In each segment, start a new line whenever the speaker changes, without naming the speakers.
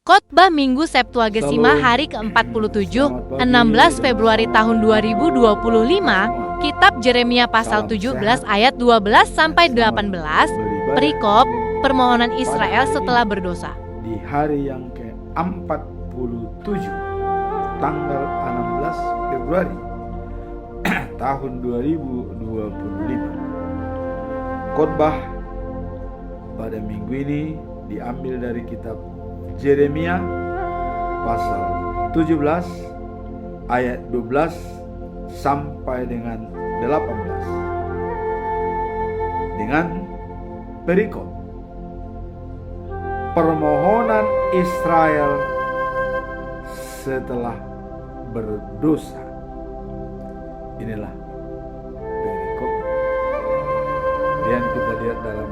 Khotbah Minggu Septuagesima hari ke-47, 16 Februari tahun 2025, Kitab Jeremia pasal 17 ayat 12 sampai 18, perikop permohonan Israel setelah berdosa.
Di hari yang ke-47, tanggal 16 Februari tahun 2025. Khotbah pada minggu ini diambil dari kitab Jeremia pasal 17 ayat 12 sampai dengan 18 dengan perikop permohonan Israel setelah berdosa. Inilah perikop. Kemudian kita lihat dalam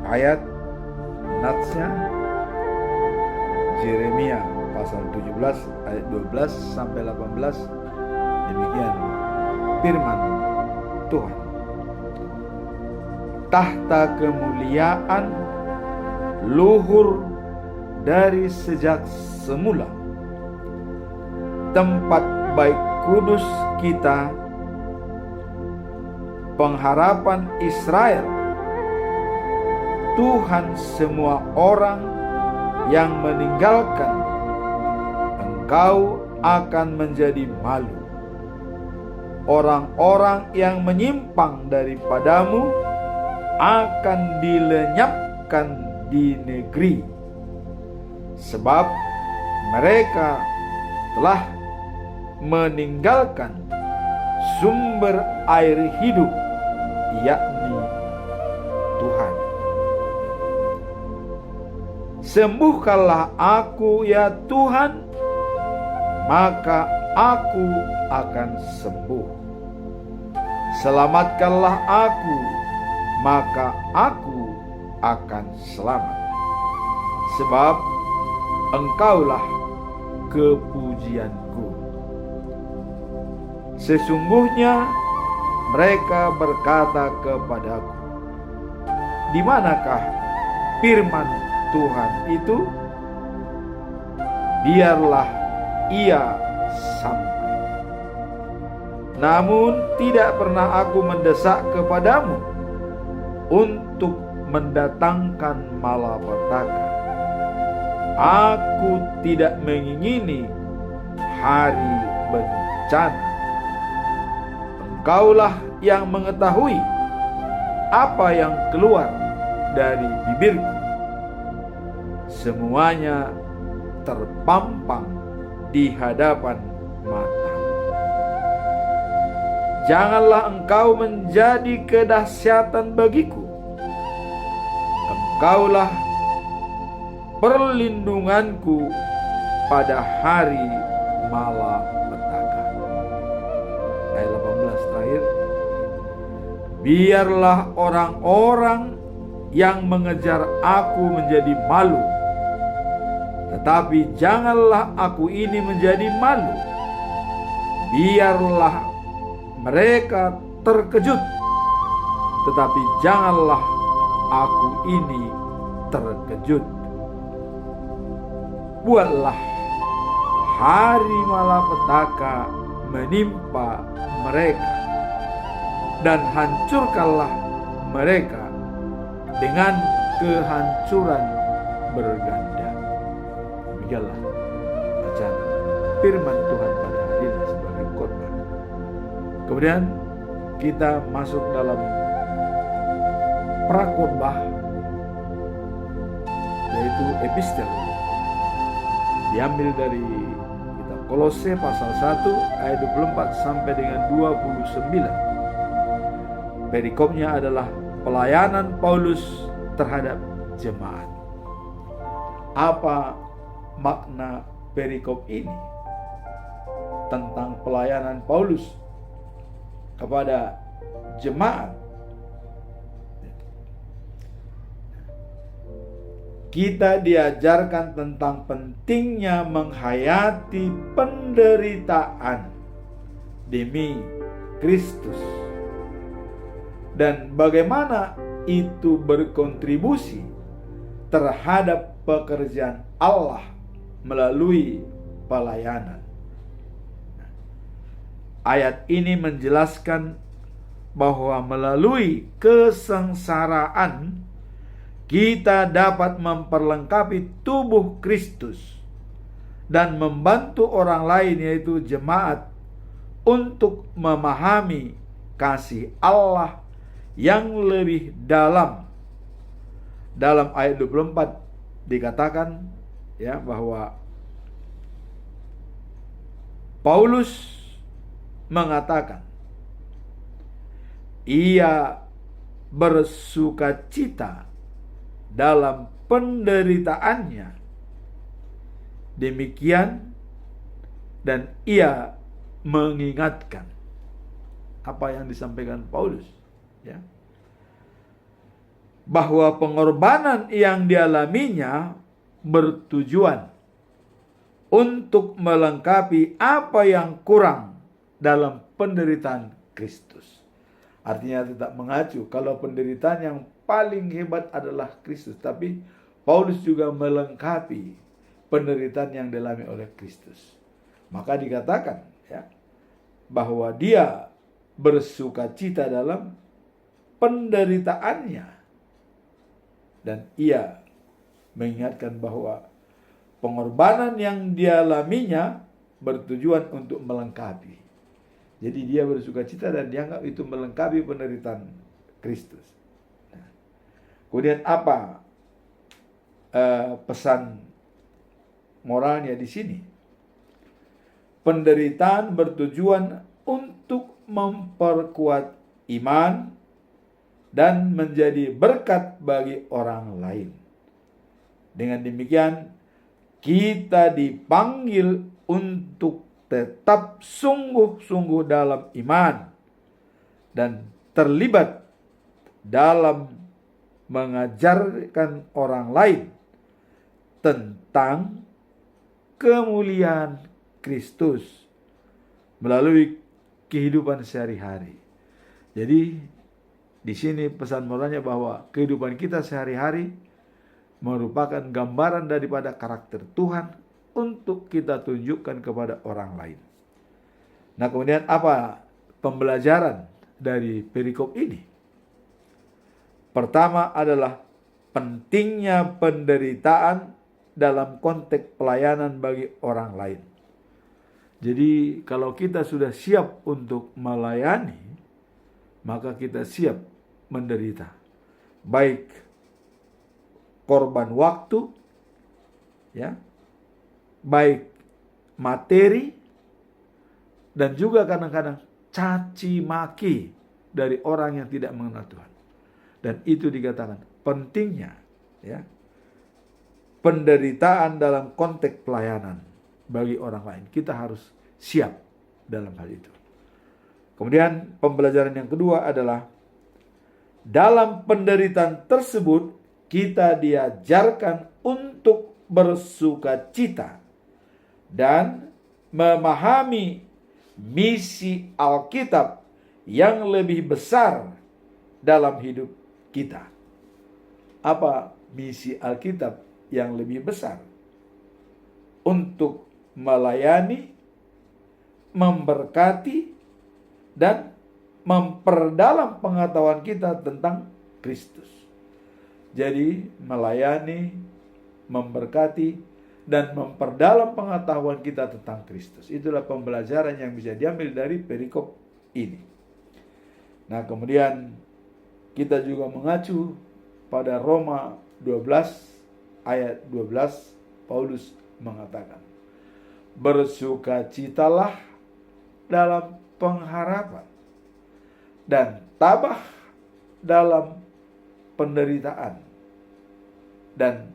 ayat natsnya Jeremia pasal 17 ayat 12 sampai 18. Demikian firman Tuhan. Tahta kemuliaan luhur dari sejak semula, tempat baik kudus kita, pengharapan Israel, Tuhan semua orang yang meninggalkan engkau akan menjadi malu. Orang-orang yang menyimpang daripadamu akan dilenyapkan di negeri, sebab mereka telah meninggalkan sumber air hidup, yakni Tuhan. Sembuhkanlah aku ya Tuhan, maka aku akan sembuh. Selamatkanlah aku, maka aku akan selamat. Sebab engkaulah kepujianku. Sesungguhnya mereka berkata kepadaku, di manakah firman Tuhan itu? Biarlah ia sampai. Namun tidak pernah aku mendesak kepadamu untuk mendatangkan malapetaka. Aku tidak mengingini hari bencana. Engkaulah yang mengetahui apa yang keluar dari bibirku. Semuanya terpampang di hadapan matamu. Janganlah engkau menjadi kedahsyatan bagiku. Engkaulah perlindunganku pada hari malapetaka. Ayat 18 terakhir. Biarlah orang-orang yang mengejar aku menjadi malu, tetapi janganlah aku ini menjadi malu. Biarlah mereka terkejut, tetapi janganlah aku ini terkejut. Buatlah hari malapetaka menimpa mereka, dan hancurkanlah mereka dengan kehancuran berganda. Demikianlah bacaan firman Tuhan pada hari ini sebagai khotbah. Kemudian kita masuk dalam prakhotbah, yaitu epistel. Diambil dari kitab Kolose pasal 1 ayat 24 sampai dengan 29. Perikopnya adalah pelayanan Paulus terhadap jemaat. Apa makna perikop ini tentang pelayanan Paulus kepada jemaat? Kita diajarkan tentang pentingnya menghayati penderitaan demi Kristus, dan bagaimana itu berkontribusi terhadap pekerjaan Allah melalui pelayanan. Ayat ini menjelaskan bahwa melalui kesengsaraan kita dapat memperlengkapi tubuh Kristus dan membantu orang lain, yaitu jemaat, untuk memahami kasih Allah yang lebih dalam. Dalam ayat 24 dikatakan ya bahwa Paulus mengatakan ia bersukacita dalam penderitaannya. Demikian, dan ia mengingatkan apa yang disampaikan Paulus, ya, bahwa pengorbanan yang dialaminya bertujuan untuk melengkapi apa yang kurang dalam penderitaan Kristus. Artinya tetap mengacu kalau penderitaan yang paling hebat adalah Kristus, tapi Paulus juga melengkapi penderitaan yang dialami oleh Kristus. Maka dikatakan ya bahwa dia bersukacita dalam penderitaannya, dan ia mengingatkan bahwa pengorbanan yang dialaminya bertujuan untuk melengkapi. Jadi dia bersukacita dan dianggap itu melengkapi penderitaan Kristus. Nah, kemudian apa pesan moralnya di sini? Penderitaan bertujuan untuk memperkuat iman dan menjadi berkat bagi orang lain. Dengan demikian, kita dipanggil untuk tetap sungguh-sungguh dalam iman dan terlibat dalam mengajarkan orang lain tentang kemuliaan Kristus melalui kehidupan sehari-hari. Jadi di sini pesan moralnya bahwa kehidupan kita sehari-hari merupakan gambaran daripada karakter Tuhan untuk kita tunjukkan kepada orang lain. Nah, kemudian apa pembelajaran dari perikop ini? Pertama adalah pentingnya penderitaan dalam konteks pelayanan bagi orang lain. Jadi kalau kita sudah siap untuk melayani, maka kita siap menderita. Baik korban waktu, ya, baik materi, dan juga kadang-kadang caci maki dari orang yang tidak mengenal Tuhan. Dan itu dikatakan pentingnya ya penderitaan dalam konteks pelayanan bagi orang lain. Kita harus siap dalam hal itu. Kemudian pembelajaran yang kedua adalah dalam penderitaan tersebut kita diajarkan untuk bersukacita dan memahami misi Alkitab yang lebih besar dalam hidup kita. Apa misi Alkitab yang lebih besar? Untuk melayani, memberkati, dan memperdalam pengetahuan kita tentang Kristus. Jadi melayani, memberkati, dan memperdalam pengetahuan kita tentang Kristus. Itulah pembelajaran yang bisa diambil dari perikop ini. Nah, kemudian kita juga mengacu pada Roma 12 ayat 12, Paulus mengatakan, bersukacitalah dalam pengharapan dan tabah dalam penderitaan, dan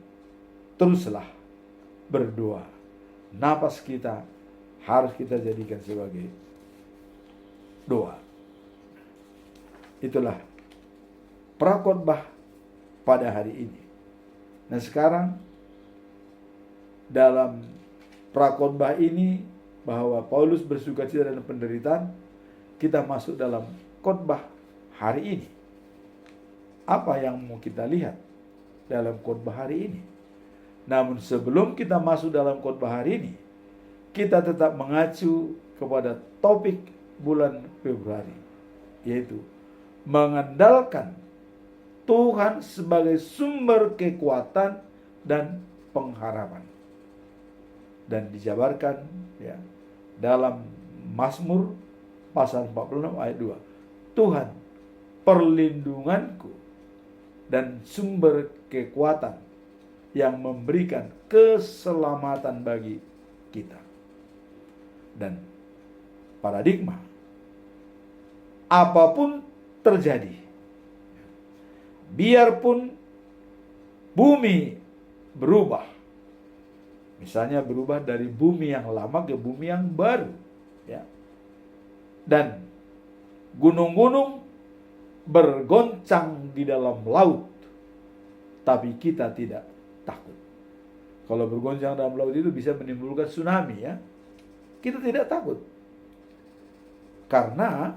teruslah berdoa. Napas kita harus kita jadikan sebagai doa. Itulah prakhotbah pada hari ini. Nah, sekarang dalam prakhotbah ini bahwa Paulus bersukacita dalam penderitaan, kita masuk dalam khotbah hari ini. Apa yang mau kita lihat dalam khotbah hari ini? Namun sebelum kita masuk dalam khotbah hari ini, kita tetap mengacu kepada topik bulan Februari, yaitu mengandalkan Tuhan sebagai sumber kekuatan dan pengharapan. Dan dijabarkan ya dalam Mazmur pasal 46 ayat 2. Tuhan, perlindunganku dan sumber kekuatan yang memberikan keselamatan bagi kita. Dan paradigma, apapun terjadi, biarpun bumi berubah, misalnya berubah dari bumi yang lama ke bumi yang baru, ya, dan gunung-gunung bergoncang di dalam laut, tapi kita tidak takut. Kalau bergoncang dalam laut itu bisa menimbulkan tsunami, ya. Kita tidak takut. Karena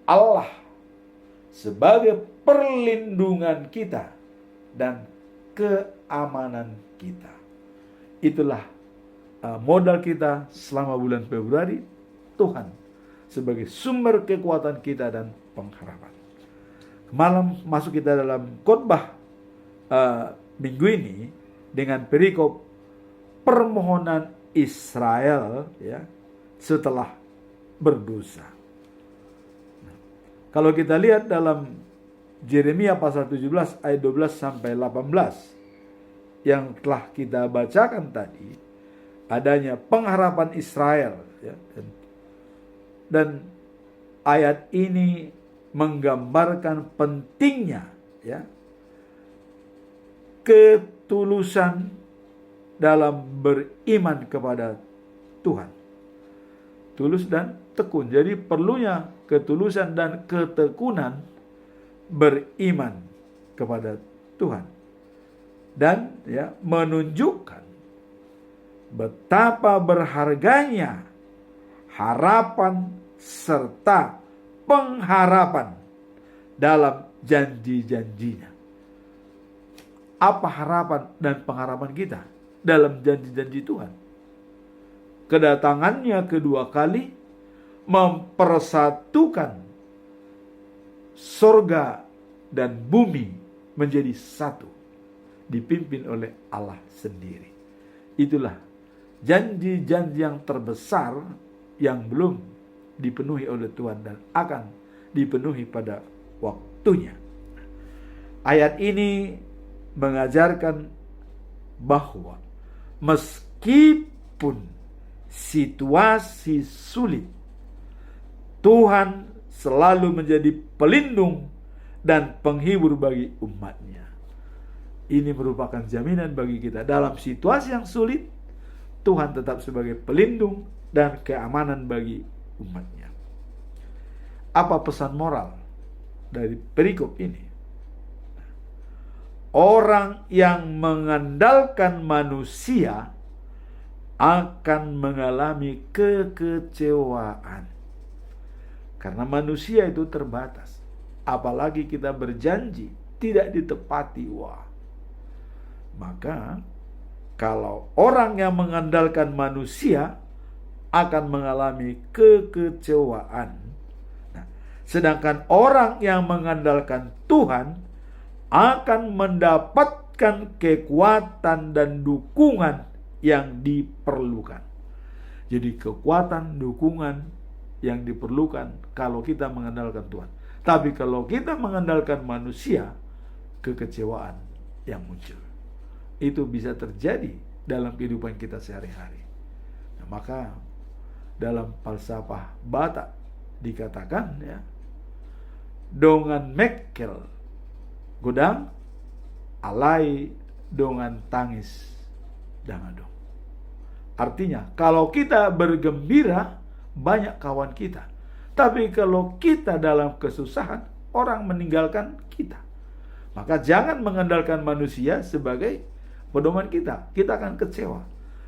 Allah sebagai perlindungan kita dan keamanan kita. Itulah modal kita selama bulan Februari, Tuhan sebagai sumber kekuatan kita dan pengharapan. Malam masuk kita dalam khotbah minggu ini dengan perikop permohonan Israel, ya, setelah berdosa. Kalau kita lihat dalam Yeremia pasal 17 ayat 12 sampai 18 yang telah kita bacakan tadi, adanya pengharapan Israel, ya, dan ayat ini menggambarkan pentingnya, ya, ketulusan dalam beriman kepada Tuhan. Tulus dan tekun. Jadi perlunya ketulusan dan ketekunan beriman kepada Tuhan. Dan ya, menunjukkan betapa berharganya harapan serta pengharapan dalam janji-janjinya. Apa harapan dan pengharapan kita dalam janji-janji Tuhan? Kedatangannya kedua kali mempersatukan surga dan bumi menjadi satu, dipimpin oleh Allah sendiri. Itulah janji-janji yang terbesar yang belum dipenuhi oleh Tuhan dan akan dipenuhi pada waktunya. Ayat ini mengajarkan bahwa meskipun situasi sulit, Tuhan selalu menjadi pelindung dan penghibur bagi umatnya. Ini merupakan jaminan bagi kita. Dalam situasi yang sulit, Tuhan tetap sebagai pelindung dan keamanan bagi umatnya. Apa pesan moral dari perikop ini? Orang yang mengandalkan manusia akan mengalami kekecewaan. Karena manusia itu terbatas. Apalagi kita berjanji tidak ditepati. Maka kalau orang yang mengandalkan manusia akan mengalami kekecewaan. Sedangkan orang yang mengandalkan Tuhan akan mendapatkan kekuatan dan dukungan yang diperlukan. Jadi kekuatan, dukungan yang diperlukan kalau kita mengandalkan Tuhan. Tapi kalau kita mengandalkan manusia, kekecewaan yang muncul. Itu bisa terjadi dalam kehidupan kita sehari-hari. Maka dalam falsafah Batak dikatakan, ya, dongan mekkel godang alai dongan tangis dangadong. Artinya, kalau kita bergembira, banyak kawan kita. Tapi kalau kita dalam kesusahan, orang meninggalkan kita. Maka jangan mengandalkan manusia sebagai pedoman kita. Kita akan kecewa.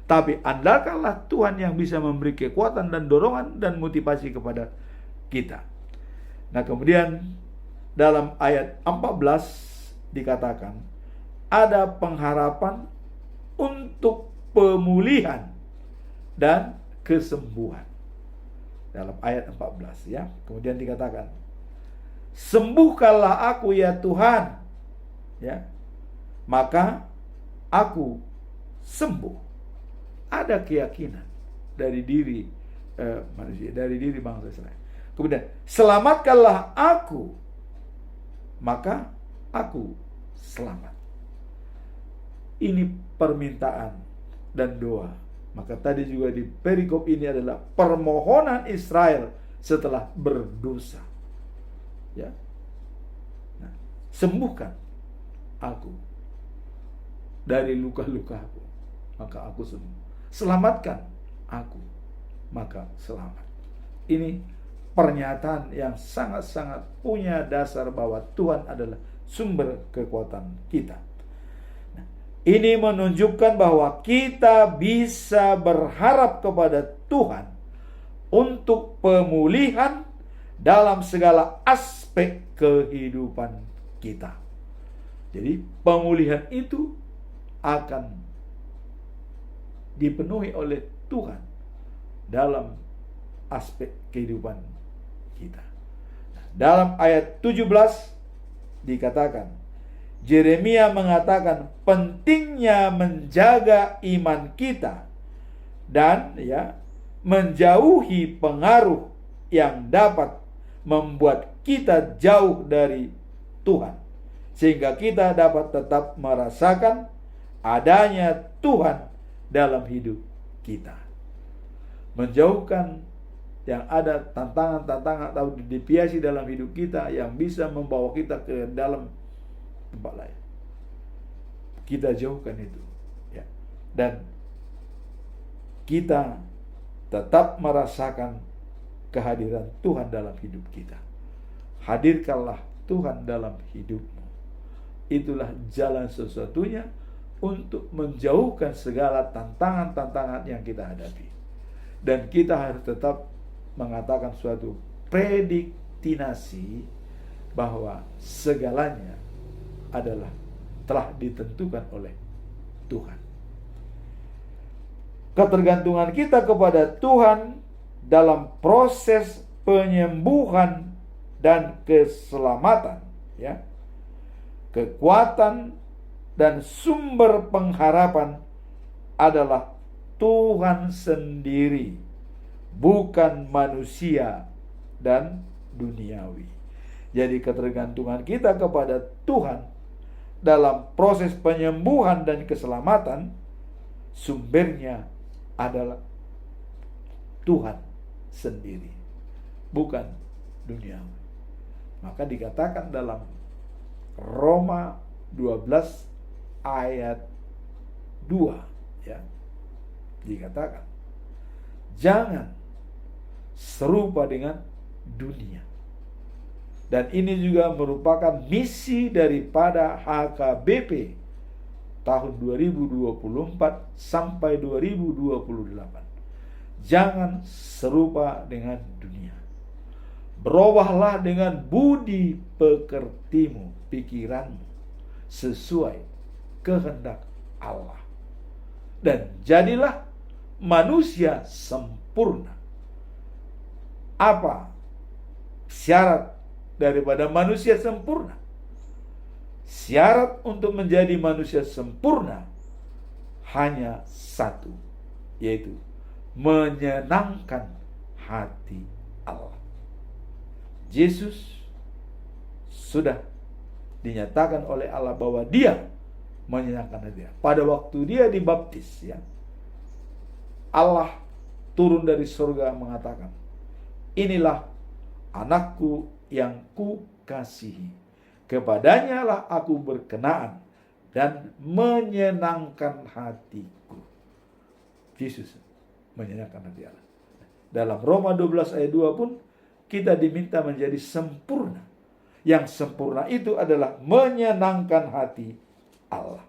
Tapi andalkanlah Tuhan yang bisa memberi kekuatan dan dorongan dan motivasi kepada kita. Nah, kemudian dalam ayat 14 dikatakan ada pengharapan untuk pemulihan dan kesembuhan. Dalam ayat 14 ya. Kemudian dikatakan, sembuhkanlah aku ya Tuhan, ya, maka aku sembuh. Ada keyakinan dari diri manusia, dari diri bangsa Israel. Kemudian, selamatkanlah aku, maka aku selamat. Ini permintaan dan doa. Maka tadi juga di perikop ini adalah permohonan Israel setelah berdosa. Ya. Nah, sembuhkan aku dari luka-lukaku, maka aku sembuh. Selamatkan aku, maka selamat. Ini pernyataan yang sangat-sangat punya dasar bahwa Tuhan adalah sumber kekuatan kita. Ini menunjukkan bahwa kita bisa berharap kepada Tuhan untuk pemulihan dalam segala aspek kehidupan kita. Jadi pemulihan itu akan dipenuhi oleh Tuhan dalam aspek kehidupan kita. Dalam ayat 17 dikatakan, Yeremia mengatakan pentingnya menjaga iman kita dan menjauhi pengaruh yang dapat membuat kita jauh dari Tuhan, sehingga kita dapat tetap merasakan adanya Tuhan dalam hidup kita. Menjauhkan yang ada tantangan-tantangan atau deviasi dalam hidup kita yang bisa membawa kita ke dalam tempat lain. Kita jauhkan itu, ya. Dan kita tetap merasakan kehadiran Tuhan dalam hidup kita. Hadirkanlah Tuhan dalam hidupmu. Itulah jalan satu-satunya untuk menjauhkan segala tantangan-tantangan yang kita hadapi. Dan kita harus tetap mengatakan suatu predestinasi bahwa segalanya adalah telah ditentukan oleh Tuhan. Ketergantungan kita kepada Tuhan dalam proses penyembuhan dan keselamatan, ya, kekuatan dan sumber pengharapan adalah Tuhan sendiri, bukan manusia dan duniawi. Jadi ketergantungan kita kepada Tuhan dalam proses penyembuhan dan keselamatan, sumbernya adalah Tuhan sendiri, bukan duniawi. Maka dikatakan dalam Roma 12 ayat 2, ya, dikatakan jangan serupa dengan dunia. Dan ini juga merupakan misi daripada HKBP tahun 2024 sampai 2028. Jangan serupa dengan dunia. Berubahlah dengan budi pekertimu, pikiranmu, sesuai kehendak Allah. Dan jadilah manusia sempurna. Apa syarat daripada manusia sempurna? Syarat untuk menjadi manusia sempurna hanya satu, yaitu menyenangkan hati Allah. Yesus sudah dinyatakan oleh Allah bahwa dia menyenangkan hati Allah. Pada waktu dia dibaptis, ya, Allah turun dari surga mengatakan, inilah anakku yang kukasihi, kepadanya lah aku berkenaan dan menyenangkan hatiku. Yesus menyenangkan hati Allah. Dalam Roma 12 ayat 2 pun kita diminta menjadi sempurna. Yang sempurna itu adalah menyenangkan hati Allah.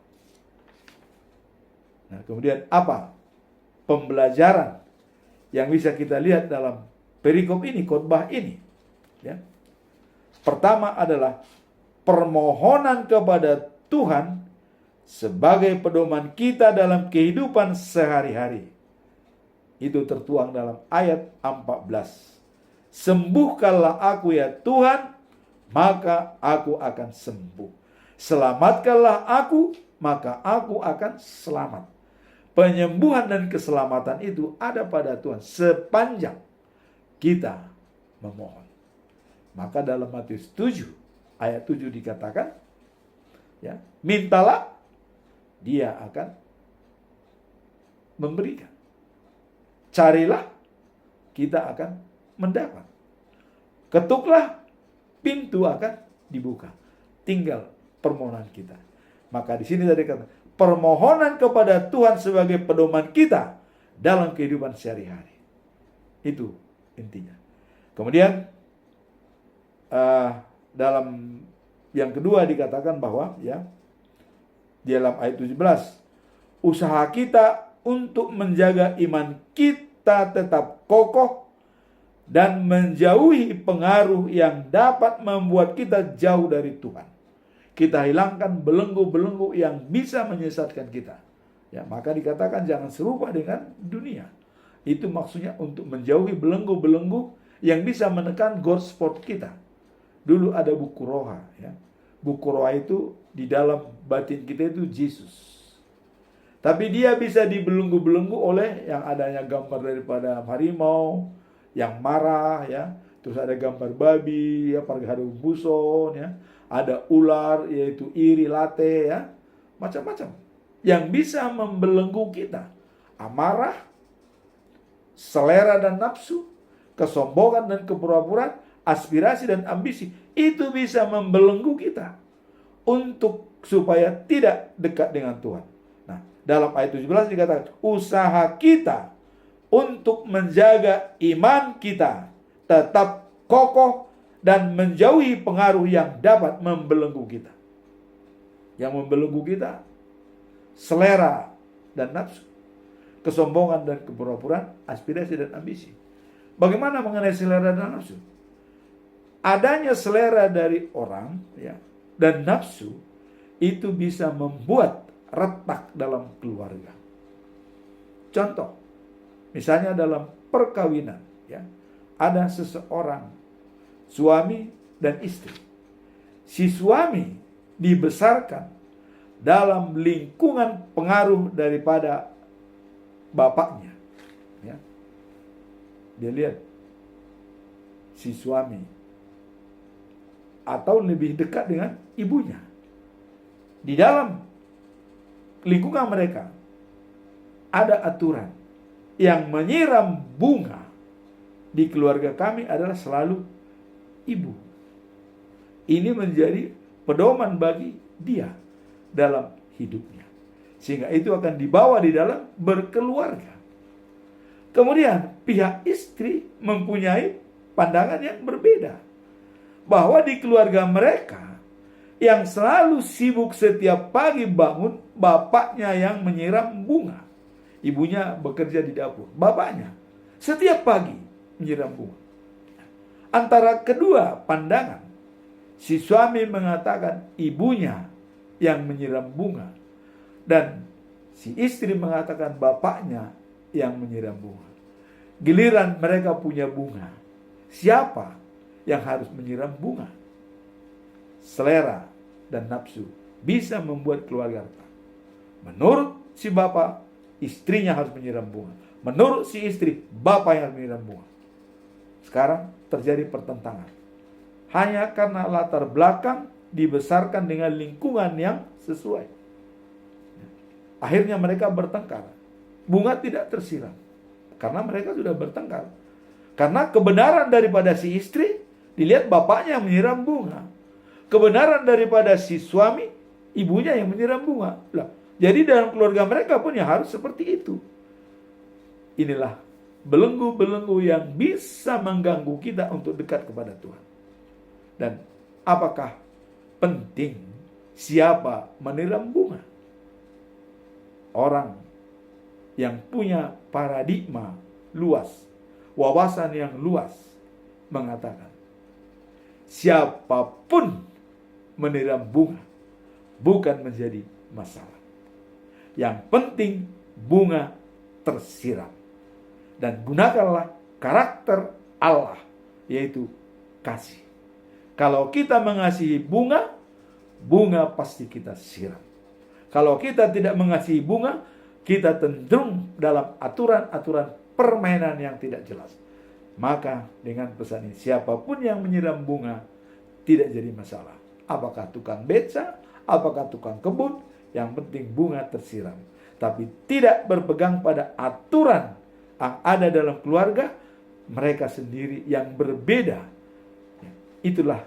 Nah, kemudian apa pembelajaran yang bisa kita lihat dalam perikop ini, khotbah ini? Ya. Pertama adalah permohonan kepada Tuhan sebagai pedoman kita dalam kehidupan sehari-hari. Itu tertuang dalam ayat 14. Sembuhkanlah aku ya Tuhan, maka aku akan sembuh. Selamatkanlah aku, maka aku akan selamat. Penyembuhan dan keselamatan itu ada pada Tuhan sepanjang kita memohon. Maka dalam Matius 7 ayat 7 dikatakan, ya, mintalah, dia akan memberikan. Carilah, kita akan mendapat. Ketuklah, pintu akan dibuka. Tinggal permohonan kita. Maka di sini tadi kata, permohonan kepada Tuhan sebagai pedoman kita dalam kehidupan sehari-hari. Itu intinya. Kemudian dalam yang kedua dikatakan bahwa, ya, di dalam ayat 17, usaha kita untuk menjaga iman kita tetap kokoh dan menjauhi pengaruh yang dapat membuat kita jauh dari Tuhan. Kita hilangkan belenggu-belenggu yang bisa menyesatkan kita. Ya, maka dikatakan jangan serupa dengan dunia. Itu maksudnya untuk menjauhi belenggu-belenggu yang bisa menekan God spot kita. Dulu ada buku roha, ya. Buku roha itu di dalam batin kita itu Yesus. Tapi dia bisa dibelenggu-belenggu oleh yang adanya gambar daripada harimau yang marah, ya. Terus ada gambar babi, ya, pargharu buson, ya. Ada ular, yaitu iri late, ya. Macam-macam yang bisa membelenggu kita. Amarah, selera dan nafsu, kesombongan dan kepura-puraan, aspirasi dan ambisi, itu bisa membelenggu kita untuk supaya tidak dekat dengan Tuhan. Nah, dalam ayat 17 dikatakan, usaha kita untuk menjaga iman kita tetap kokoh dan menjauhi pengaruh yang dapat membelenggu kita. Yang membelenggu kita, selera dan nafsu, kesombongan dan kepura-puraan, aspirasi dan ambisi. Bagaimana mengenai selera dan nafsu? Adanya selera dari orang, ya, dan nafsu itu bisa membuat retak dalam keluarga. Contoh, misalnya dalam perkawinan, ya, ada seseorang suami dan istri. Si suami dibesarkan dalam lingkungan pengaruh daripada bapaknya, ya. Dia lihat si suami atau lebih dekat dengan ibunya. Di dalam lingkungan mereka ada aturan yang menyiram bunga di keluarga kami adalah selalu ibu. Ini menjadi pedoman bagi dia dalam hidupnya. Sehingga itu akan dibawa di dalam berkeluarga. Kemudian pihak istri mempunyai pandangan yang berbeda. Bahwa di keluarga mereka yang selalu sibuk setiap pagi bangun, bapaknya yang menyiram bunga. Ibunya bekerja di dapur. Bapaknya setiap pagi menyiram bunga. Antara kedua pandangan, si suami mengatakan ibunya yang menyiram bunga. Dan si istri mengatakan bapaknya yang menyiram bunga. Giliran mereka punya bunga, siapa yang harus menyiram bunga? Selera dan nafsu bisa membuat keluarga retak. Menurut si bapak, istrinya harus menyiram bunga. Menurut si istri, bapak yang harus menyiram bunga. Sekarang terjadi pertentangan. Hanya karena latar belakang dibesarkan dengan lingkungan yang sesuai. Akhirnya mereka bertengkar. Bunga tidak tersiram. Karena mereka sudah bertengkar. Karena kebenaran daripada si istri dilihat bapaknya yang menyiram bunga. Kebenaran daripada si suami, ibunya yang menyiram bunga. Lah, jadi dalam keluarga mereka pun ya harus seperti itu. Inilah belenggu-belenggu yang bisa mengganggu kita untuk dekat kepada Tuhan. Dan apakah penting siapa menyiram bunga? Orang yang punya paradigma luas, wawasan yang luas, mengatakan siapapun menyiram bunga bukan menjadi masalah. Yang penting bunga tersiram. Dan gunakanlah karakter Allah, yaitu kasih. Kalau kita mengasihi bunga, bunga pasti kita siram. Kalau kita tidak mengasihi bunga, kita cenderung dalam aturan-aturan permainan yang tidak jelas. Maka dengan pesan ini, siapapun yang menyiram bunga tidak jadi masalah. Apakah tukang beca, apakah tukang kebun, yang penting bunga tersiram. Tapi tidak berpegang pada aturan yang ada dalam keluarga mereka sendiri yang berbeda. Itulah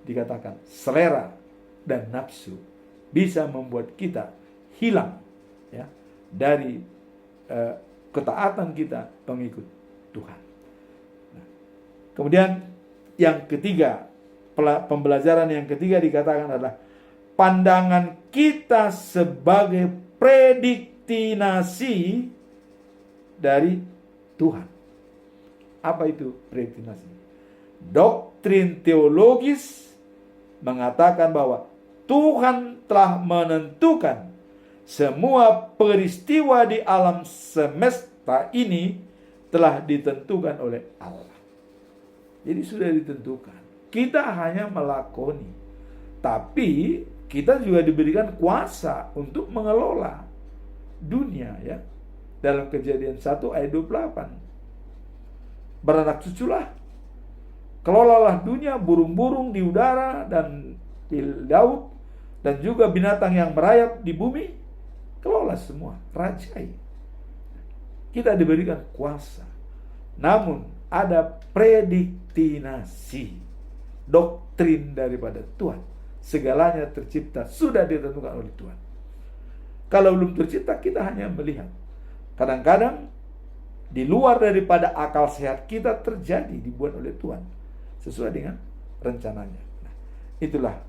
dikatakan selera dan nafsu bisa membuat kita hilang ya dari ketaatan kita mengikut Tuhan. Nah, kemudian yang ketiga, pembelajaran yang ketiga dikatakan adalah pandangan kita sebagai predestinasi dari Tuhan. Apa itu predestinasi? Doktrin teologis mengatakan bahwa Tuhan telah menentukan semua peristiwa di alam semesta ini telah ditentukan oleh Allah. Jadi sudah ditentukan. Kita hanya melakoni. Tapi kita juga diberikan kuasa untuk mengelola dunia ya. Dalam Kejadian 1 ayat 28. Beranak cuculah, kelolalah dunia, burung-burung di udara dan di laut, dan juga binatang yang merayap di bumi. Kelola semua, rajai. Kita diberikan kuasa. Namun ada predestinasi, doktrin daripada Tuhan. Segalanya tercipta, sudah ditentukan oleh Tuhan. Kalau belum tercipta, kita hanya melihat. Kadang-kadang di luar daripada akal sehat kita terjadi, dibuat oleh Tuhan sesuai dengan rencananya. Nah, itulah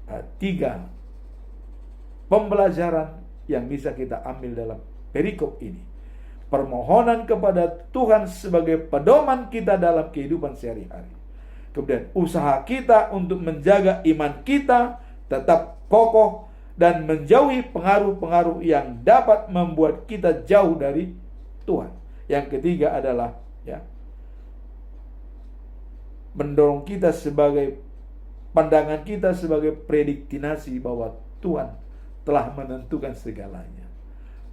3 pembelajaran yang bisa kita ambil dalam perikop ini. Permohonan kepada Tuhan sebagai pedoman kita dalam kehidupan sehari-hari. Kemudian usaha kita untuk menjaga iman kita tetap kokoh dan menjauhi pengaruh-pengaruh yang dapat membuat kita jauh dari Tuhan. Yang ketiga adalah mendorong kita sebagai pandangan kita sebagai predestinasi bahwa Tuhan telah menentukan segalanya.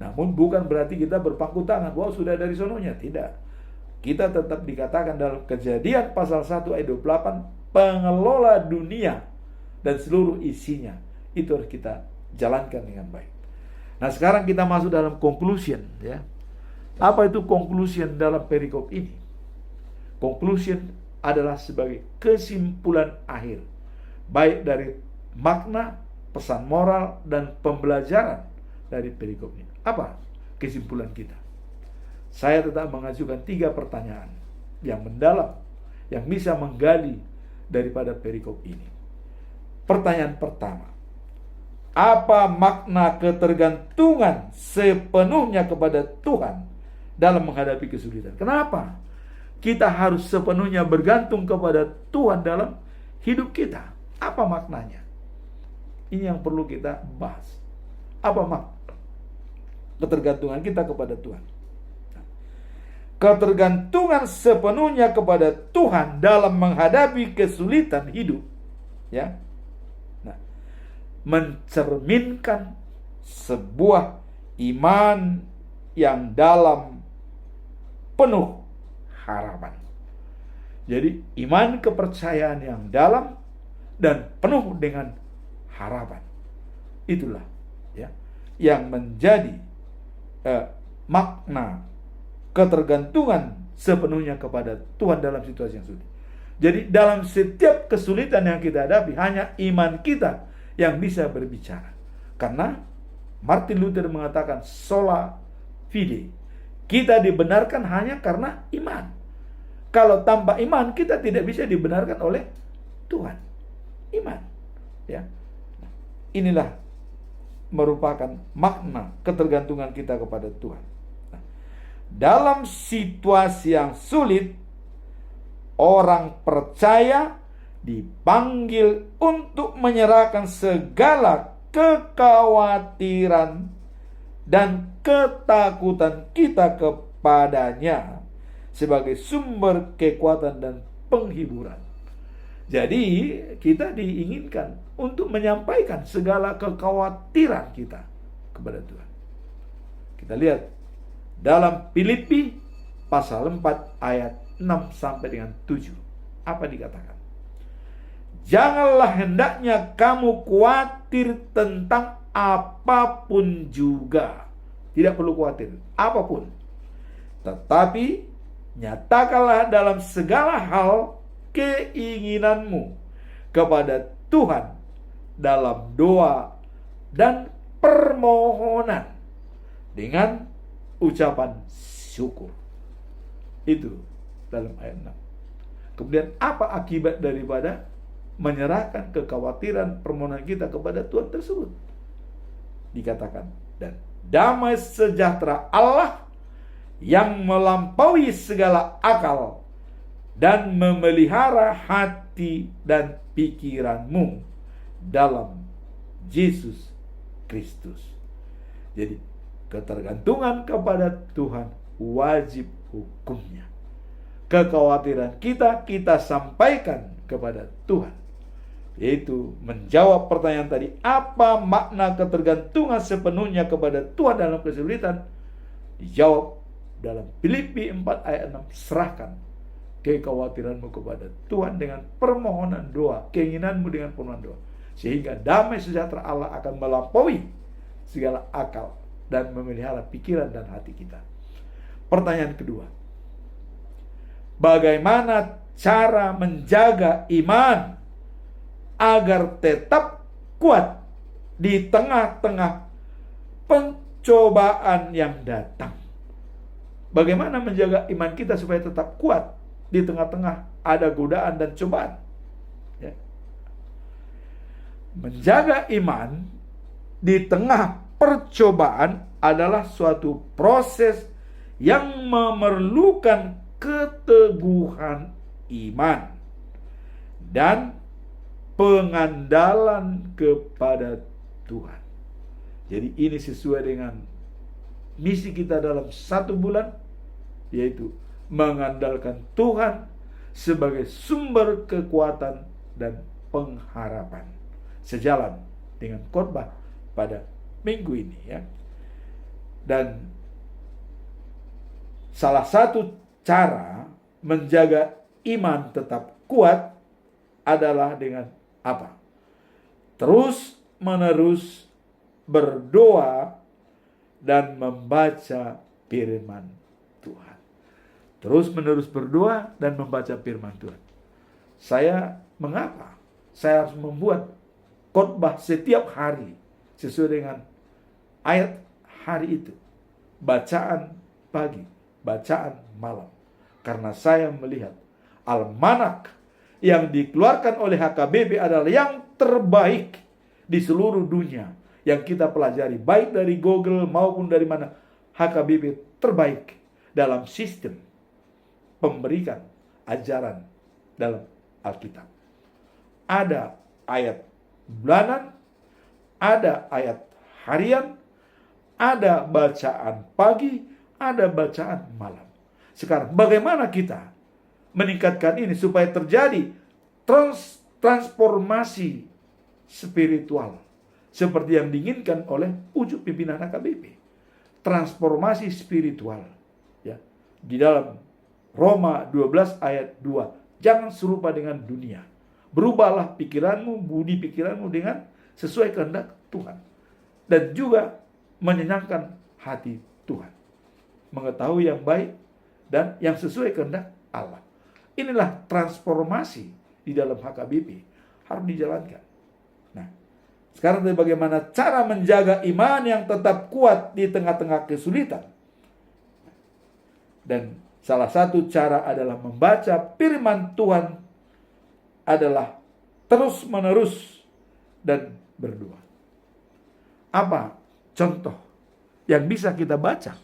Namun bukan berarti kita berpangku tangan, wow sudah dari sononya, tidak. Kita tetap dikatakan dalam Kejadian pasal 1 ayat 28, pengelola dunia dan seluruh isinya. Itu harus kita jalankan dengan baik. Nah, sekarang kita masuk dalam conclusion ya. Apa itu conclusion dalam perikop ini? Conclusion adalah sebagai kesimpulan akhir, baik dari makna, pesan moral, dan pembelajaran dari perikop ini. Apa kesimpulan kita? Saya tetap mengajukan 3 pertanyaan yang mendalam, yang bisa menggali daripada perikop ini. Pertanyaan pertama, apa makna ketergantungan sepenuhnya kepada Tuhan dalam menghadapi kesulitan? Kenapa kita harus sepenuhnya bergantung kepada Tuhan dalam hidup kita? Apa maknanya? Ini yang perlu kita bahas. Apa makna ketergantungan kita kepada Tuhan? Ketergantungan sepenuhnya kepada Tuhan dalam menghadapi kesulitan hidup ya. Nah, mencerminkan sebuah iman yang dalam penuh harapan. Jadi iman kepercayaan yang dalam dan penuh dengan harapan. Itulah ya yang menjadi makna ketergantungan sepenuhnya kepada Tuhan dalam situasi yang sulit. Jadi dalam setiap kesulitan yang kita hadapi, hanya iman kita yang bisa berbicara. Karena Martin Luther mengatakan sola fide. Kita dibenarkan hanya karena iman. Kalau tanpa iman, kita tidak bisa dibenarkan oleh Tuhan. Iman. Ya. Inilah merupakan makna ketergantungan kita kepada Tuhan. Dalam situasi yang sulit, orang percaya dipanggil untuk menyerahkan segala kekhawatiran dan ketakutan kita kepadanya sebagai sumber kekuatan dan penghiburan. Jadi kita diinginkan untuk menyampaikan segala kekhawatiran kita kepada Tuhan. Kita lihat dalam Filipi pasal 4 ayat 6 sampai dengan 7. Apa dikatakan? Janganlah hendaknya kamu khawatir tentang apapun juga. Tidak perlu khawatir apapun. Tetapi nyatakanlah dalam segala hal keinginanmu kepada Tuhan dalam doa dan permohonan dengan ucapan syukur. Itu dalam ayat 6. Kemudian apa akibat daripada menyerahkan kekhawatiran permohonan kita kepada Tuhan tersebut? Dikatakan, dan damai sejahtera Allah yang melampaui segala akal dan memelihara hati dan pikiranmu dalam Yesus Kristus. Jadi ketergantungan kepada Tuhan wajib hukumnya. Kekhawatiran kita sampaikan kepada Tuhan, yaitu menjawab pertanyaan tadi, apa makna ketergantungan sepenuhnya kepada Tuhan dalam kesulitan? Dijawab dalam Filipi 4 ayat 6, serahkan kekhawatiranmu kepada Tuhan dengan permohonan doa, keinginanmu dengan permohonan doa, sehingga damai sejahtera Allah akan melampaui segala akal dan memelihara pikiran dan hati kita. Pertanyaan kedua, bagaimana cara menjaga iman agar tetap kuat di tengah-tengah pencobaan yang datang? Bagaimana menjaga iman kita supaya tetap kuat di tengah-tengah ada godaan dan cobaan? Ya. Menjaga iman di tengah percobaan adalah suatu proses yang memerlukan keteguhan iman dan pengandalan kepada Tuhan. Jadi ini sesuai dengan misi kita dalam 1 bulan, yaitu mengandalkan Tuhan sebagai sumber kekuatan dan pengharapan. Sejalan dengan khotbah pada minggu ini, ya. Dan salah satu cara menjaga iman tetap kuat adalah dengan apa? Terus menerus berdoa dan membaca firman Tuhan. Terus menerus berdoa dan membaca firman Tuhan. Mengapa saya harus membuat khotbah setiap hari sesuai dengan ayat hari itu? Bacaan pagi, bacaan malam. Karena saya melihat almanak yang dikeluarkan oleh HKBP adalah yang terbaik di seluruh dunia yang kita pelajari, baik dari Google maupun dari mana. HKBP terbaik dalam sistem pemberikan ajaran dalam Alkitab. Ada ayat bulanan, ada ayat harian, ada bacaan pagi, ada bacaan malam. Sekarang bagaimana kita meningkatkan ini supaya terjadi transformasi spiritual seperti yang diinginkan oleh ujung pimpinan HKBP? Transformasi spiritual, ya. Di dalam Roma 12 ayat 2, jangan serupa dengan dunia. Berubahlah pikiranmu, budi pikiranmu dengan sesuai kehendak Tuhan. Dan juga menyenangkan hati Tuhan. Mengetahui yang baik dan yang sesuai kehendak Allah. Inilah transformasi di dalam HKBP harus dijalankan. Nah, sekarang bagaimana cara menjaga iman yang tetap kuat di tengah-tengah kesulitan? Dan salah satu cara adalah membaca firman Tuhan, adalah terus-menerus dan berdoa. Apa contoh yang bisa kita baca?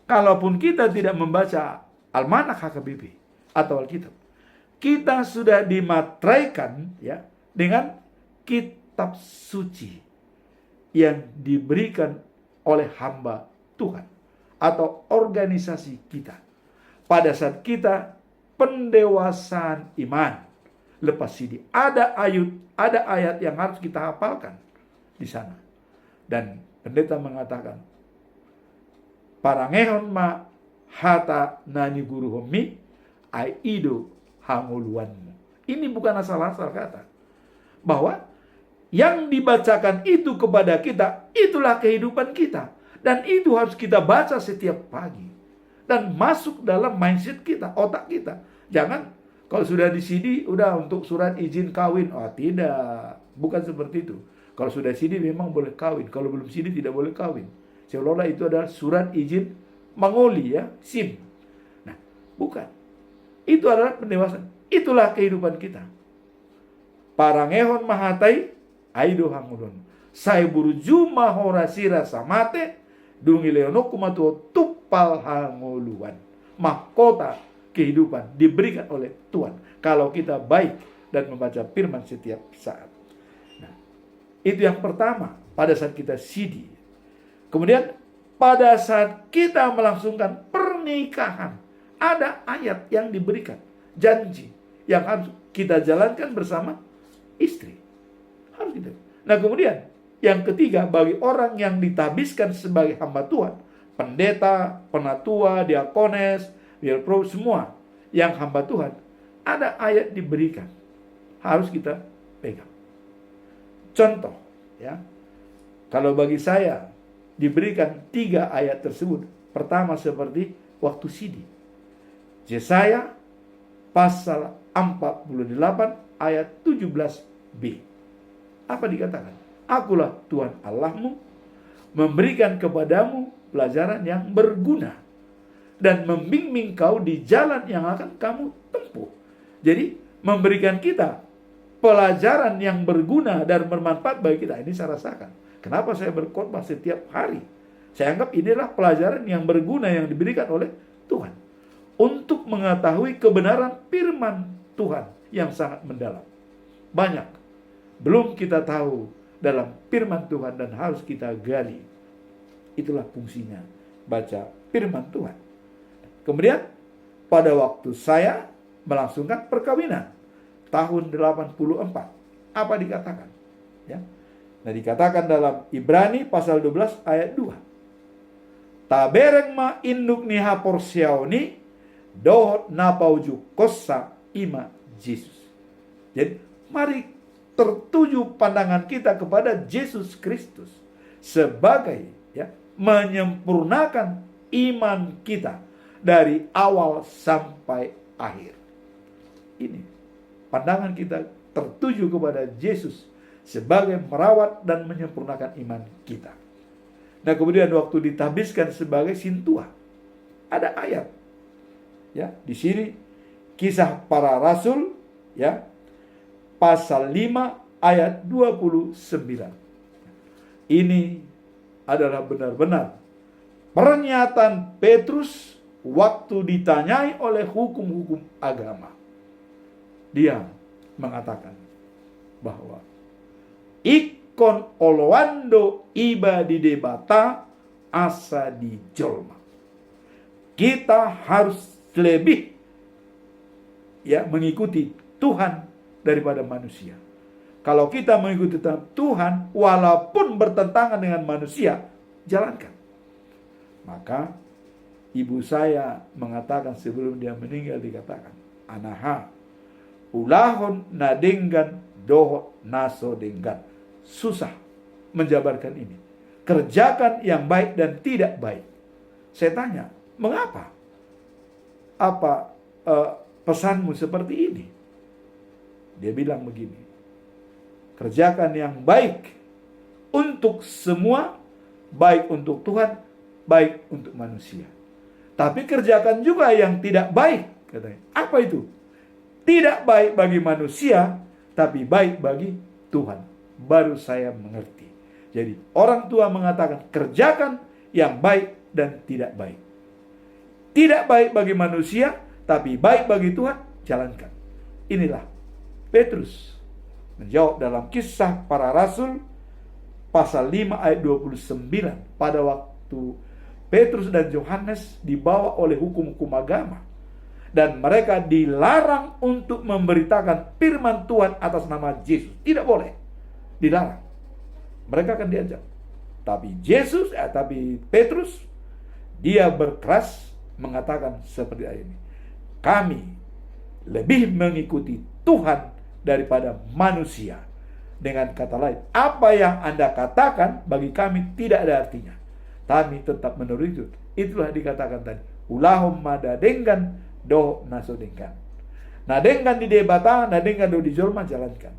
Kalaupun kita tidak membaca almanak HKBP atau Alkitab, kita sudah dimateraikan, ya, dengan kitab suci yang diberikan oleh hamba Tuhan atau organisasi kita. Pada saat kita pendewasaan iman, lepas sidi, ada ayat yang harus kita hafalkan di sana. Dan pendeta mengatakan, parangehon ma hata nani guru homi aido hanguluanmu. Ini bukan asal-asal kata. Bahwa yang dibacakan itu kepada kita, itulah kehidupan kita. Dan itu harus kita baca setiap pagi. Dan masuk dalam mindset kita, otak kita. Jangan kalau sudah di CD, udah untuk surat izin kawin. Oh tidak, bukan seperti itu. Kalau sudah CD memang boleh kawin. Kalau belum CD tidak boleh kawin. Seolah-olah itu adalah surat izin mangoli ya, SIM. Nah, bukan. Itu adalah pendewasaan. Itulah kehidupan kita. Parangehon mahatai aido hangulun. Sai buruju mahorasira samate dungi leono kumatuo tupal hanguluan. Mahkota kehidupan diberikan oleh Tuhan kalau kita baik dan membaca firman setiap saat. Nah, itu yang pertama pada saat kita sidi. Kemudian pada saat kita melangsungkan pernikahan, ada ayat yang diberikan, janji yang harus kita jalankan bersama istri. Harus kita. Nah, kemudian yang ketiga, bagi orang yang ditabiskan sebagai hamba Tuhan, pendeta, penatua, diakones, pro, semua yang hamba Tuhan, ada ayat diberikan, harus kita pegang. Contoh ya, kalau bagi saya diberikan 3 ayat tersebut. Pertama seperti waktu sidi, Yesaya pasal 48 ayat 17b. Apa dikatakan? Akulah Tuhan Allahmu, memberikan kepadamu pelajaran yang berguna dan membimbing kau di jalan yang akan kamu tempuh. Jadi memberikan kita pelajaran yang berguna dan bermanfaat bagi kita. Ini saya rasakan. Kenapa saya berkhotbah setiap hari? Saya anggap inilah pelajaran yang berguna yang diberikan oleh Tuhan untuk mengetahui kebenaran firman Tuhan yang sangat mendalam. Banyak belum kita tahu dalam firman Tuhan dan harus kita gali. Itulah fungsinya baca firman Tuhan. Kemudian pada waktu saya melangsungkan perkawinan tahun 84, apa dikatakan? Ya. Nah, dikatakan dalam Ibrani pasal 12 ayat 2. Tabereng ma induk niha porsiaoni dohot napauju kosa ima Yesus. Jadi mari tertuju pandangan kita kepada Yesus Kristus sebagai ya menyempurnakan iman kita dari awal sampai akhir. Ini pandangan kita tertuju kepada Yesus sebagai merawat dan menyempurnakan iman kita. Nah, kemudian waktu ditabiskan sebagai sintua, ada ayat ya di sini, Kisah Para Rasul ya pasal 5 ayat 29. Ini adalah benar-benar pernyataan Petrus waktu ditanyai oleh hukum-hukum agama. Dia mengatakan bahwa ikon oloando iba di debata asa di jolma. Kita harus lebih ya mengikuti Tuhan daripada manusia. Kalau kita mengikuti Tuhan walaupun bertentangan dengan manusia, jalankan. Maka ibu saya mengatakan sebelum dia meninggal, dikatakan, anaha ulahon nadenggan doho naso denggan. Susah menjabarkan ini. Kerjakan yang baik dan tidak baik. Saya tanya, mengapa? Apa pesanmu seperti ini? Dia bilang begini, kerjakan yang baik untuk semua, baik untuk Tuhan, baik untuk manusia. Tapi kerjakan juga yang tidak baik, katanya. Apa itu? Tidak baik bagi manusia, tapi baik bagi Tuhan. Baru saya mengerti. Jadi orang tua mengatakan kerjakan yang baik dan tidak baik. Tidak baik bagi manusia, tapi baik bagi Tuhan, jalankan. Inilah Petrus menjawab dalam Kisah Para Rasul pasal 5 ayat 29, pada waktu Petrus dan Yohanes dibawa oleh hukum-hukum agama dan mereka dilarang untuk memberitakan firman Tuhan atas nama Yesus. Tidak boleh, dilarang. Mereka akan diajak. Tapi Petrus, dia berkeras mengatakan seperti ini, kami lebih mengikuti Tuhan daripada manusia. Dengan kata lain, apa yang Anda katakan bagi kami tidak ada artinya. Kami tetap menurut itu. Itulah dikatakan tadi, ulahum madadenggan do nasodenggan. Nadenggan di debata, nadenggan do di jolma, jalankan.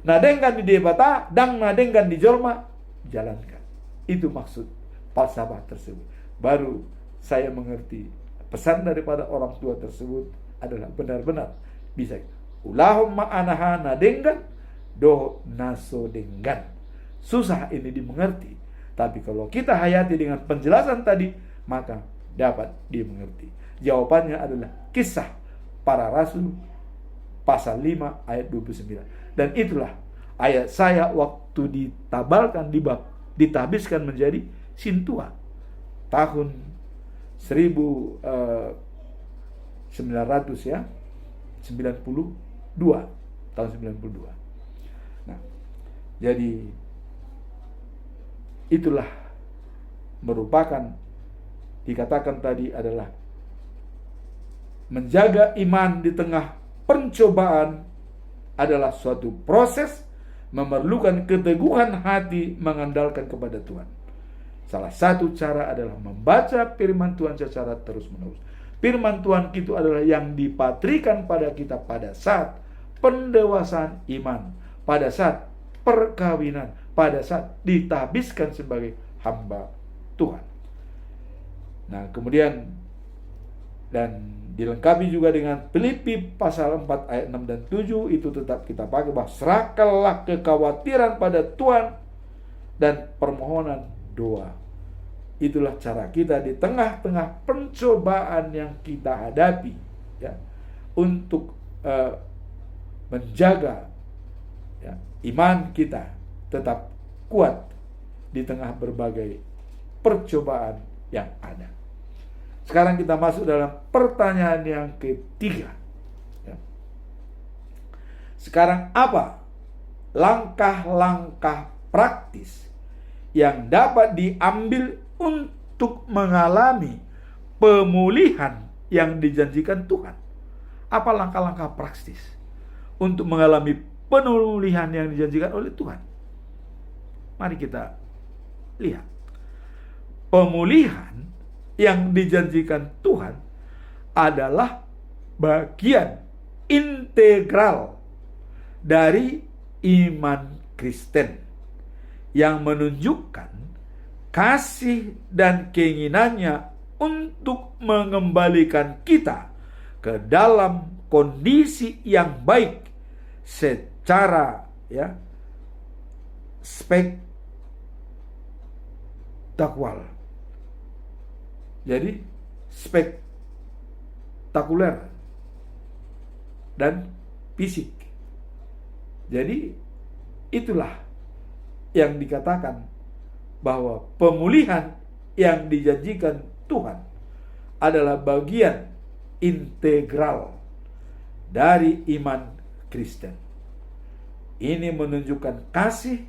Nadenggan di debata, dang nadenggan di jolma, jalankan. Itu maksud falsafah tersebut. Baru saya mengerti pesan daripada orang tua tersebut adalah benar-benar bisa. Ulahum ma'anaha nadenggan do nasodenggan. Susah ini dimengerti. Tapi kalau kita hayati dengan penjelasan tadi, maka dapat dimengerti. Jawabannya adalah Kisah Para Rasul pasal 5 ayat 29. Dan itulah ayat saya waktu ditabiskan menjadi Sintua tahun 1900 ya, 92, tahun 92. Nah, jadi itulah merupakan dikatakan tadi adalah menjaga iman di tengah pencobaan adalah suatu proses memerlukan keteguhan hati mengandalkan kepada Tuhan. Salah satu cara adalah membaca firman Tuhan secara terus-menerus. Firman Tuhan itu adalah yang dipatrikan pada kita pada saat pendewasaan iman, pada saat perkawinan, pada saat ditabiskan sebagai hamba Tuhan. Nah, kemudian dan dilengkapi juga dengan Filipi pasal 4 ayat 6 dan 7, itu tetap kita pakai bahwa serahkanlah kekhawatiran pada Tuhan dan permohonan doa. Itulah cara kita di tengah-tengah pencobaan yang kita hadapi ya, untuk menjaga ya, iman kita tetap kuat di tengah berbagai percobaan yang ada. Sekarang kita masuk dalam pertanyaan yang ketiga ya. Sekarang apa langkah-langkah praktis yang dapat diambil untuk mengalami pemulihan yang dijanjikan Tuhan? Apa langkah-langkah praktis untuk mengalami pemulihan yang dijanjikan oleh Tuhan? Mari kita lihat. Pemulihan yang dijanjikan Tuhan adalah bagian integral dari iman Kristen yang menunjukkan kasih dan keinginannya untuk mengembalikan kita ke dalam kondisi yang baik secara ya spektakuler. Jadi spektakuler dan fisik. Jadi itulah yang dikatakan bahwa pemulihan yang dijanjikan Tuhan adalah bagian integral dari iman Kristen. Ini menunjukkan kasih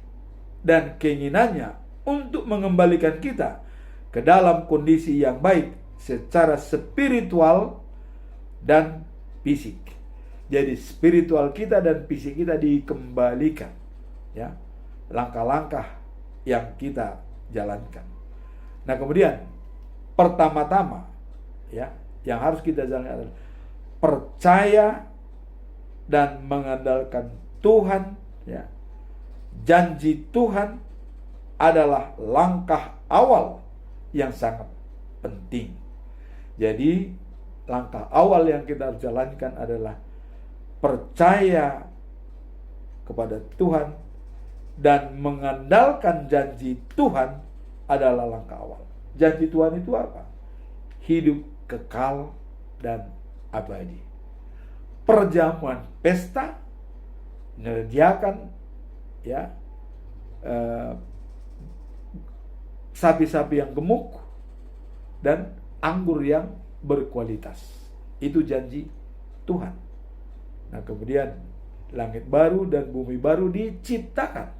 dan keinginannya untuk mengembalikan kita ke dalam kondisi yang baik secara spiritual dan fisik. Jadi spiritual kita dan fisik kita dikembalikan ya. Langkah-langkah yang kita jalankan. Nah, kemudian pertama-tama ya yang harus kita jalankan adalah percaya dan mengandalkan Tuhan ya. Janji Tuhan adalah langkah awal yang sangat penting. Jadi langkah awal yang kita harus jalankan adalah percaya kepada Tuhan dan mengandalkan janji Tuhan adalah langkah awal. Janji Tuhan itu apa? Hidup kekal dan abadi. Perjamuan pesta menyediakan ya sapi-sapi yang gemuk dan anggur yang berkualitas. Itu janji Tuhan. Nah, kemudian langit baru dan bumi baru diciptakan.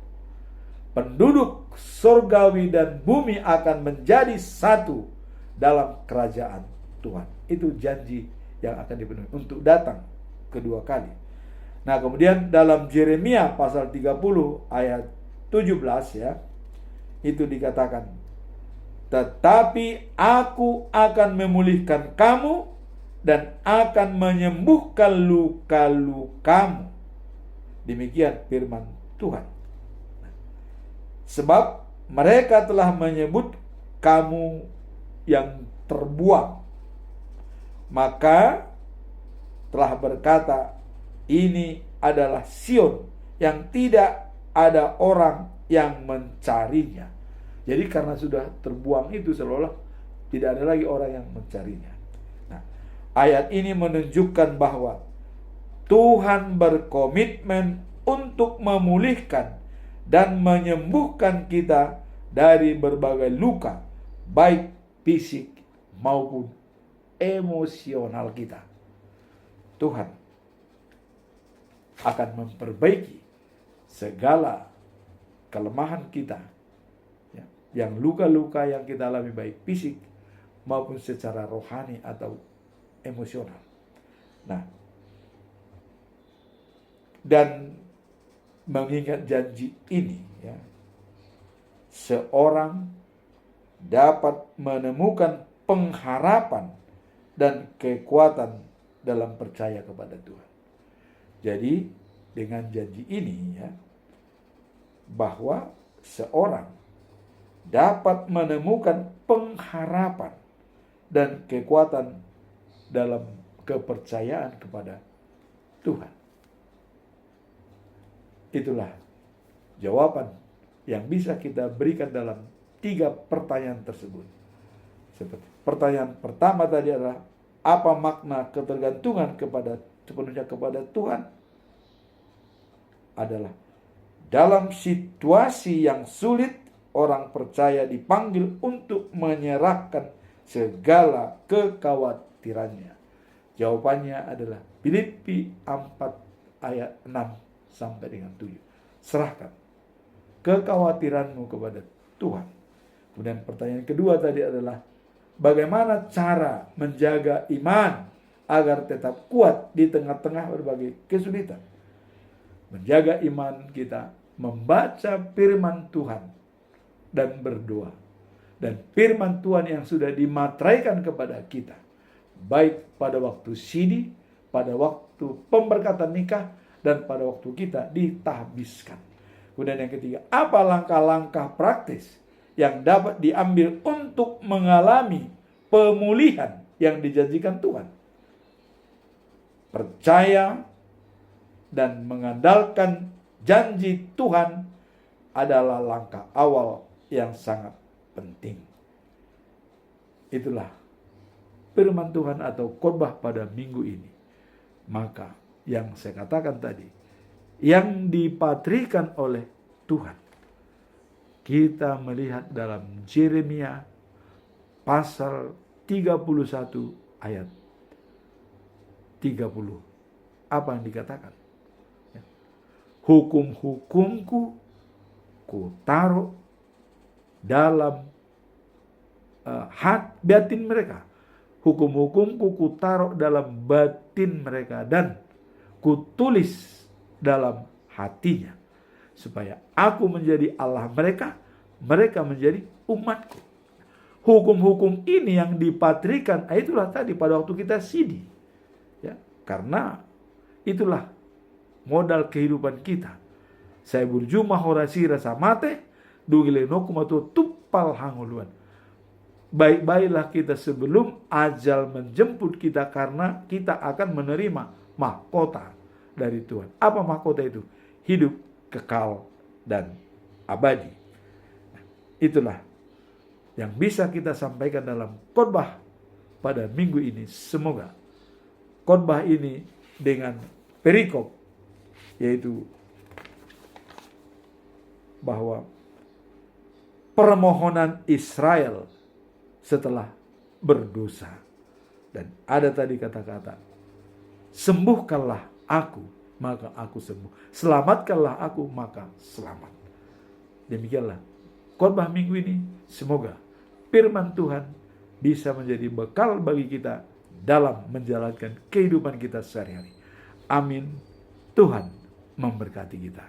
Penduduk surgawi dan bumi akan menjadi satu dalam kerajaan Tuhan. Itu janji yang akan dipenuhi untuk datang kedua kali. Nah, kemudian dalam Yeremia pasal 30 ayat 17 ya, itu dikatakan, tetapi aku akan memulihkan kamu dan akan menyembuhkan luka-lukamu. Demikian firman Tuhan. Sebab mereka telah menyebut kamu yang terbuang, maka telah berkata, ini adalah Sion yang tidak ada orang yang mencarinya. Jadi karena sudah terbuang itu, seolah tidak ada lagi orang yang mencarinya. Nah, ayat ini menunjukkan bahwa Tuhan berkomitmen untuk memulihkan dan menyembuhkan kita dari berbagai luka, baik fisik maupun emosional kita. Tuhan akan memperbaiki segala kelemahan kita, ya, yang luka-luka yang kita alami baik fisik maupun secara rohani atau emosional. Nah, dan mengingat janji ini, ya, seorang dapat menemukan pengharapan dan kekuatan dalam percaya kepada Tuhan. Jadi dengan janji ini, ya, bahwa seorang dapat menemukan pengharapan dan kekuatan dalam kepercayaan kepada Tuhan. Itulah jawaban yang bisa kita berikan dalam 3 pertanyaan tersebut. Seperti pertanyaan pertama tadi adalah, apa makna ketergantungan sepenuhnya kepada Tuhan? Adalah dalam situasi yang sulit, orang percaya dipanggil untuk menyerahkan segala kekhawatirannya. Jawabannya adalah Filipi 4 ayat 6 sampai dengan 7. Serahkan kekhawatiranmu kepada Tuhan. Kemudian pertanyaan kedua tadi adalah, bagaimana cara menjaga iman agar tetap kuat di tengah-tengah berbagai kesulitan? Menjaga iman kita, membaca firman Tuhan dan berdoa. Dan firman Tuhan yang sudah dimateraikan kepada kita, baik pada waktu sidi, pada waktu pemberkatan nikah, dan pada waktu kita ditahbiskan. Kemudian yang ketiga, apa langkah-langkah praktis yang dapat diambil untuk mengalami pemulihan yang dijanjikan Tuhan? Percaya dan mengandalkan janji Tuhan adalah langkah awal yang sangat penting. Itulah firman Tuhan atau khotbah pada minggu ini. Maka yang saya katakan tadi, yang dipatrikan oleh Tuhan, kita melihat dalam Yeremia pasal 31 ayat 30. Apa yang dikatakan? Hukum-hukumku ku taruh dalam batin mereka. Hukum-hukumku ku taruh dalam batin mereka dan ku tulis dalam hatinya, supaya aku menjadi Allah mereka, mereka menjadi umatku. Hukum-hukum ini yang dipatrikan, itulah tadi pada waktu kita sidi, ya, karena itulah modal kehidupan kita. Saya berjumah horasi rasa mate, dugile nokumatu tupal hanguluan. Baik-baiklah kita sebelum ajal menjemput kita, karena kita akan menerima mahkota dari Tuhan. Apa mahkota itu? Hidup kekal dan abadi. Nah, itulah yang bisa kita sampaikan dalam khotbah pada minggu ini. Semoga khotbah ini dengan perikop, yaitu bahwa permohonan Israel setelah berdosa. Dan ada tadi kata-kata, sembuhkanlah aku, maka aku sembuh. Selamatkanlah aku, maka selamat. Demikianlah khotbah minggu ini. Semoga firman Tuhan bisa menjadi bekal bagi kita dalam menjalankan kehidupan kita sehari-hari. Amin. Tuhan memberkati kita.